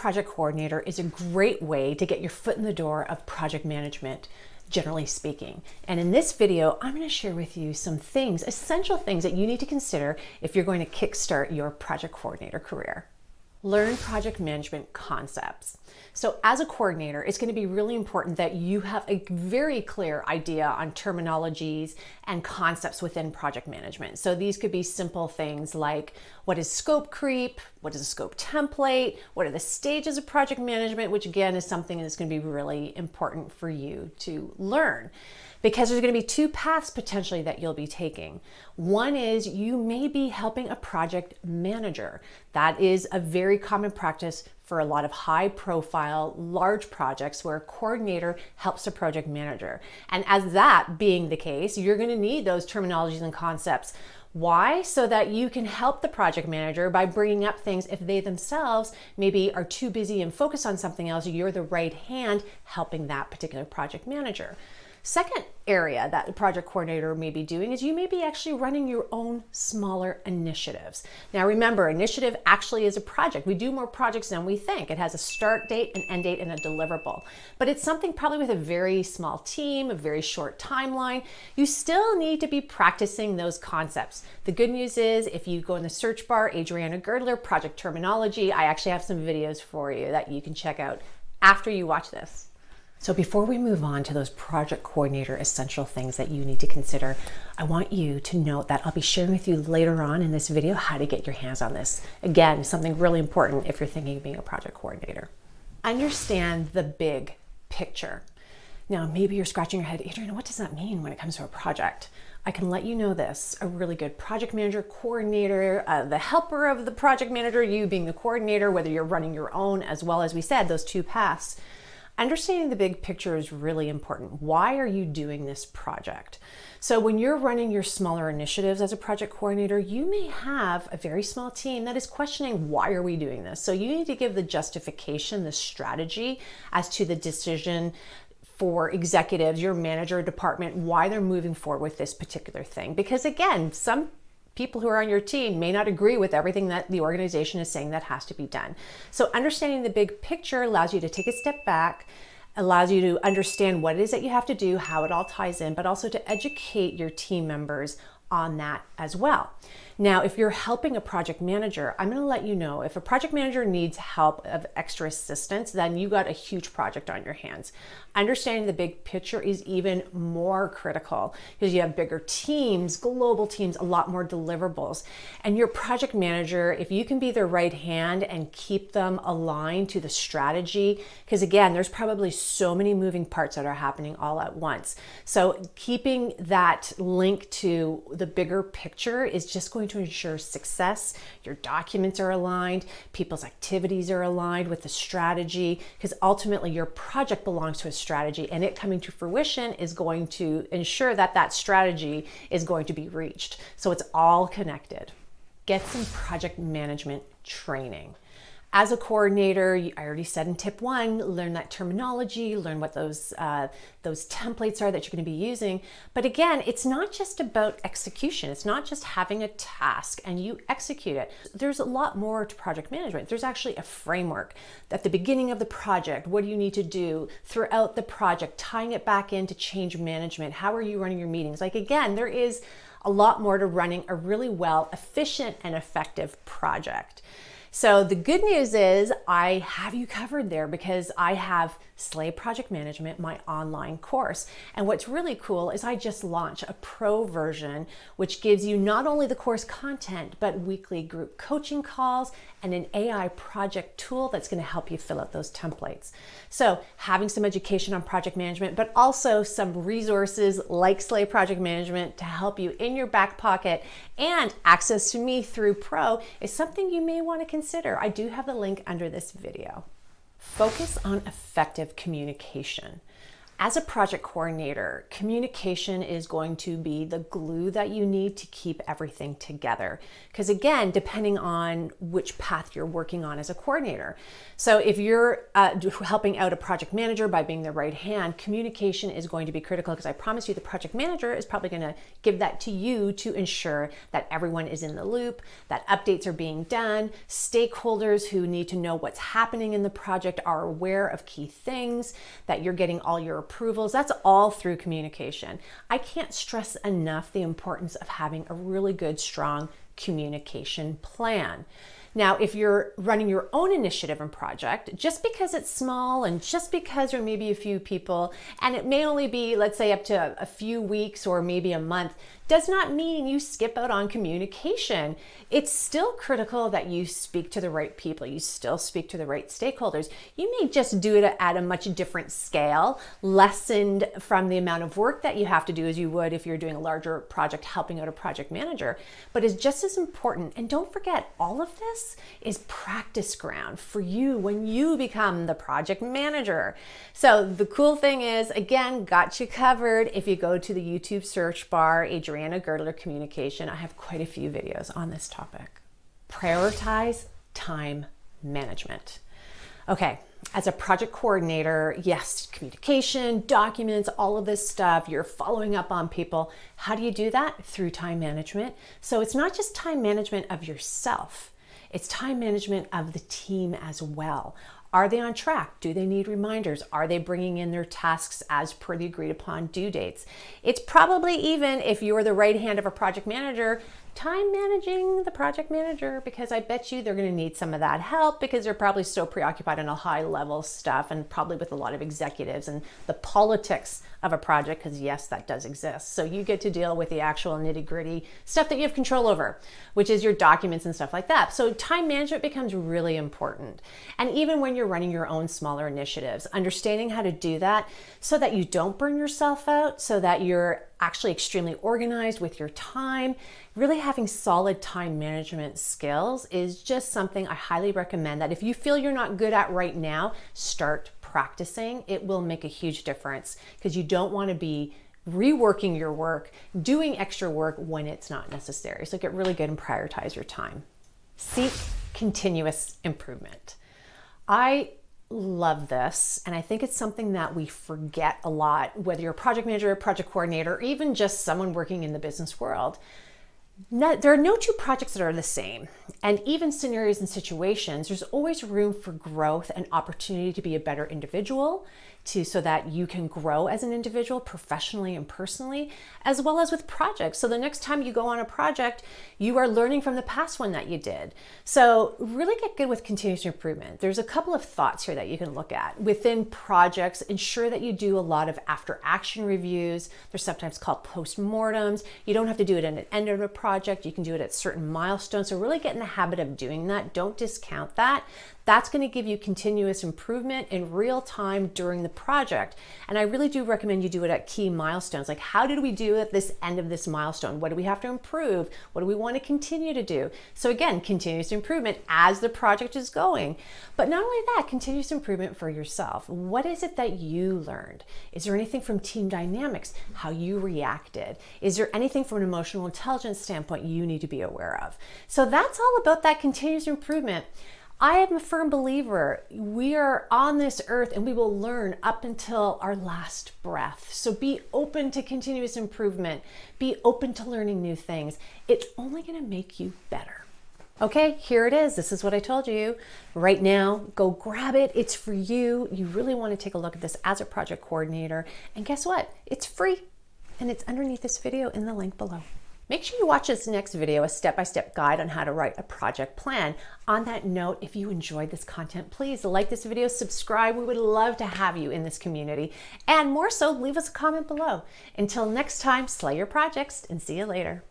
project coordinator is a great way to get your foot in the door of project management, generally speaking. And in this video, I'm going to share with you some things, essential things that you need to consider if you're going to kickstart your project coordinator career. Learn project management concepts. So as a coordinator, it's going to be really important that you have a very clear idea on terminologies and concepts within project management. So these could be simple things like, what is scope creep? What is a scope template? What are the stages of project management? Which again is something that's going to be really important for you to learn. Because there's going to be two paths potentially that you'll be taking. One is you may be helping a project manager. That is a very common practice for a lot of high profile, large projects where a coordinator helps a project manager. And as that being the case, you're going to need those terminologies and concepts. Why? So that you can help the project manager by bringing up things if they themselves maybe are too busy and focused on something else. You're the right hand helping that particular project manager. Second area that the project coordinator may be doing is you may be actually running your own smaller initiatives. Now remember, initiative actually is a project. We do more projects than we think. It has a start date, an end date, and a deliverable. But it's something probably with a very small team, a very short timeline. You still need to be practicing those concepts. The good news is if you go in the search bar, Adriana Girdler, project terminology, I actually have some videos for you that you can check out after you watch this. So before we move on to those project coordinator essential things that you need to consider, I want you to note that I'll be sharing with you later on in this video how to get your hands on this. Again, something really important if you're thinking of being a project coordinator. Understand the big picture. Now, maybe you're scratching your head, Adriana, what does that mean when it comes to a project? I can let you know this, a really good project manager, coordinator, the helper of the project manager, you being the coordinator, whether you're running your own, as well as we said, those two paths. Understanding the big picture is really important. Why are you doing this project? So when you're running your smaller initiatives as a project coordinator, you may have a very small team that is questioning, why are we doing this? So you need to give the justification, the strategy as to the decision for executives, your manager, department, why they're moving forward with this particular thing. Because again, some people who are on your team may not agree with everything that the organization is saying that has to be done. So understanding the big picture allows you to take a step back, allows you to understand what it is that you have to do, how it all ties in, but also to educate your team members on that as well. Now, if you're helping a project manager, I'm going to let you know if a project manager needs help of extra assistance, then you got a huge project on your hands. Understanding the big picture is even more critical because you have bigger teams, global teams, a lot more deliverables. And your project manager, if you can be their right hand and keep them aligned to the strategy, because again, there's probably so many moving parts that are happening all at once. So keeping that link to the bigger picture is just going to ensure success. Your documents are aligned, people's activities are aligned with the strategy, because ultimately your project belongs to a strategy and it coming to fruition is going to ensure that that strategy is going to be reached. So it's all connected. Get some project management training. As a coordinator, I already said in tip 1, learn that terminology, learn what those templates are that you're going to be using. But again, it's not just about execution. It's not just having a task and you execute it. There's a lot more to project management. There's actually a framework at the beginning of the project. What do you need to do throughout the project? Tying it back into change management. How are you running your meetings? Like again, there is a lot more to running a really well, efficient and effective project. So the good news is I have you covered there because I have Slay Project Management, my online course. And what's really cool is I just launched a pro version, which gives you not only the course content, but weekly group coaching calls and an AI project tool that's going to help you fill out those templates. So having some education on project management, but also some resources like Slay Project Management to help you in your back pocket and access to me through Pro is something you may want to consider. I do have the link under this video. Focus on effective communication. As a project coordinator, communication is going to be the glue that you need to keep everything together. Because again, depending on which path you're working on as a coordinator. So if you're helping out a project manager by being the right hand, communication is going to be critical, because I promise you the project manager is probably going to give that to you to ensure that everyone is in the loop, that updates are being done, stakeholders who need to know what's happening in the project are aware of key things, that you're getting all your approvals. That's all through communication. I can't stress enough the importance of having a really good, strong communication plan. Now, if you're running your own initiative and project, just because it's small and just because there may be a few people, and it may only be, let's say, up to a few weeks or maybe a month, does not mean you skip out on communication. It's still critical that you speak to the right people. You still speak to the right stakeholders. You may just do it at a much different scale, lessened from the amount of work that you have to do as you would if you're doing a larger project, helping out a project manager, but it's just as important. And don't forget, all of this is practice ground for you when you become the project manager. So the cool thing is, again, got you covered. If you go to the YouTube search bar, Adriana Girdler Communication, I have quite a few videos on this topic. Prioritize time management. Okay, as a project coordinator, yes, communication, documents, all of this stuff, you're following up on people. How do you do that? Through time management. So it's not just time management of yourself, it's time management of the team as well. Are they on track? Do they need reminders? Are they bringing in their tasks as per the agreed upon due dates? It's probably, even if you're the right hand of a project manager, time managing the project manager, because I bet you they're going to need some of that help, because they're probably so preoccupied on a high level stuff and probably with a lot of executives and the politics of a project, because yes, that does exist. So you get to deal with the actual nitty gritty stuff that you have control over, which is your documents and stuff like that. So time management becomes really important. And even when you're running your own smaller initiatives, understanding how to do that so that you don't burn yourself out, so that you're actually extremely organized with your time. Really having solid time management skills is just something I highly recommend, that if you feel you're not good at right now, start practicing. It will make a huge difference, because you don't want to be reworking your work, doing extra work when it's not necessary. So get really good and prioritize your time. Seek continuous improvement. I love this, and I think it's something that we forget a lot, whether you're a project manager, a project coordinator, or even just someone working in the business world. There are no two projects that are the same, and even scenarios and situations, there's always room for growth and opportunity to be a better individual, so that you can grow as an individual professionally and personally, as well as with projects. So the next time you go on a project, you are learning from the past one that you did. So really get good with continuous improvement. There's a couple of thoughts here that you can look at. Within projects, ensure that you do a lot of after action reviews. They're sometimes called postmortems. You don't have to do it at the end of a project. You can do it at certain milestones. So really get in the habit of doing that. Don't discount that. That's going to give you continuous improvement in real time during the project. And I really do recommend you do it at key milestones. Like, how did we do at this end of this milestone? What do we have to improve? What do we want to continue to do? So again, continuous improvement as the project is going. But not only that, continuous improvement for yourself. What is it that you learned? Is there anything from team dynamics, how you reacted? Is there anything from an emotional intelligence standpoint you need to be aware of? So that's all about that continuous improvement. I am a firm believer, we are on this earth and we will learn up until our last breath. So be open to continuous improvement. Be open to learning new things. It's only going to make you better. Okay, here it is. This is what I told you. Right now, go grab it. It's for you. You really want to take a look at this as a project coordinator. And guess what? It's free. And it's underneath this video in the link below. Make sure you watch this next video, a step-by-step guide on how to write a project plan. On that note, if you enjoyed this content, please like this video, subscribe. We would love to have you in this community. And more so, leave us a comment below. Until next time, slay your projects and see you later.